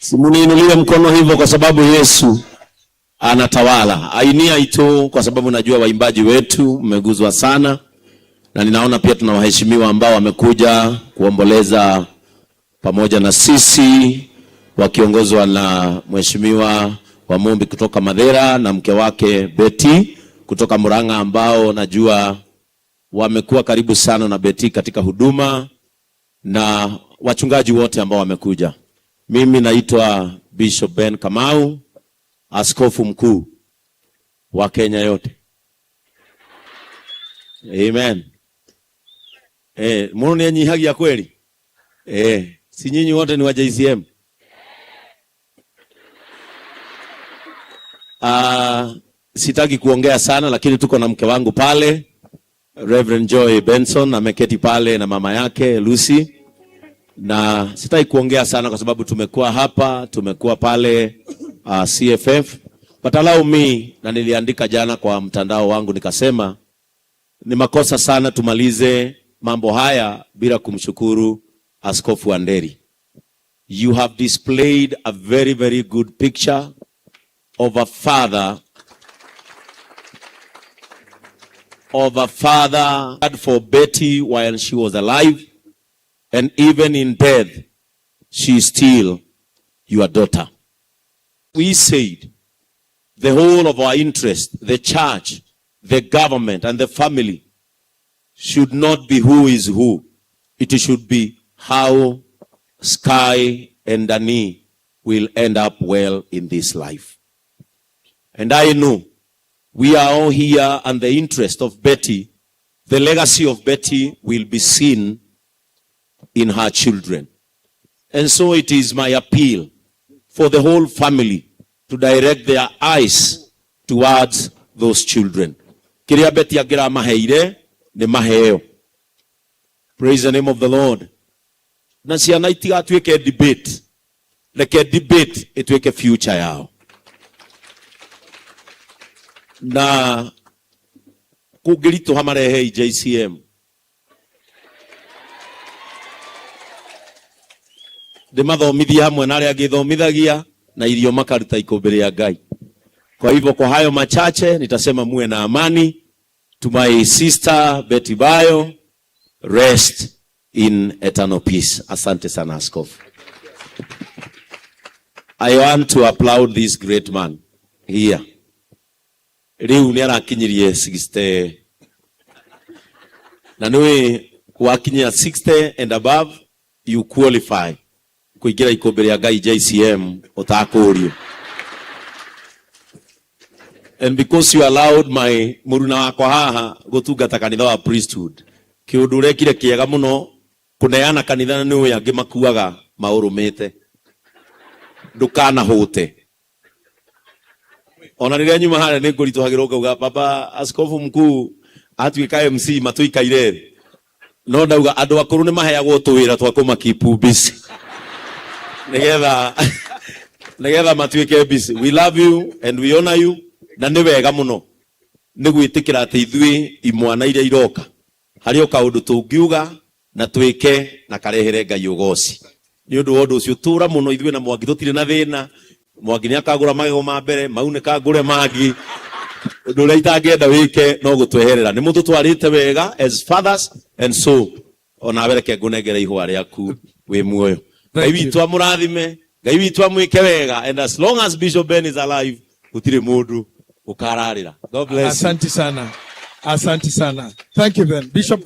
Simuniinulie mkono hivyo kwa sababu Yesu anatawala. Ainia ito kwa sababu najua waimbaji wetu mmeguzwa sana. Na ninaona pia tuna waheshimiwa ambao wamekuja kuomboleza pamoja na sisi, wakiongozwa na Mheshimiwa Wamombi kutoka Madera na mke wake Betty kutoka Murang'a, ambao najua wamekuwa karibu sana na Betty katika huduma, na wachungaji wote ambao wamekuja. Mimi naitwa Bishop Ben Kamau, askofu mkuu wa Kenya yote. Amen. Mbona nianyihagia kweli? Si nyinyi wote ni wa JCM? Sitaki kuongea sana, lakini tuko na mke wangu pale, Reverend Joy Benson, ameketi pale na mama yake Lucy. Na sitaki kuongea sana kwa sababu tumekuwa hapa, tumekuwa pale CFF. But allow me, na niliandika jana kwa mtandao wangu nikasema ni makosa sana tumalize mambo haya bila kumshukuru Askofu Wanderi. You have displayed a very, very good picture of a father for Betty while she was alive, and even in death, she is still your daughter. We said the whole of our interest, the church, the government, and the family should not be who is who. It should be how Sky and Dani will end up well in this life. And I know we are all here, and the interest of Betty, the legacy of Betty will be seen in her children. And so it is my appeal for the whole family to direct their eyes towards those children. Kiria Betty agira maheire ne maheo. Praise the name of the Lord. Na ciana itigatuike debate. Leke debate ituike future yao. Na kugirito hamarehe JCM. Ndimathomithia hamwe na aria ngithomithagia na irio makaruta ikombere ya Ngai. Kwa hivyo kwa hayo machache nitasema muwe na amani. To my sister Betty Bayo, rest in eternal peace. Asante sana askofu. I want to applaud this great man here. Riu ni arakinyirie 60. Na niwe wakinyia 60 and above, you qualify kuingira ikombere ya Ngai JCM utakurio. And because you allowed my muruna wakwa haha gutungata kanitha wa priesthood, kiundu rekire kiega muno kuneana kanitha ni uyu angi makuaga maurumite ndukana hute. Ona riria nyuma hare ni ngurituhagirwo ngauga baba askofu mkuu atuika MC matuikaire, no ndauga andu akuru ni maheagwo tuwira twa kumakipu busy nigetha matuike busy. We love you and we honor you. Na ni wega muno ni gwitikira ati ithui imwana iria iroka hari o kaundu tungiuga na twike na karehere Ngai ugoci. Ni undu wondu ucio tura muno ithui na Mwangi tutire na thina. Mwangi ni akagura magego ma mbere mau ni kagure mangi undu uria itangienda wike no gutweherera. Ni mutu twarite wega as fathers, and so ona bereke ngunengere ihwa riaku wi muoyo. Ngai witu amurathime, Ngai witu amwike wega, and as long as Bishop Ben is alive utire mundu ukararira. God bless. Asante sana. Asante sana. Thank you Ben. Bishop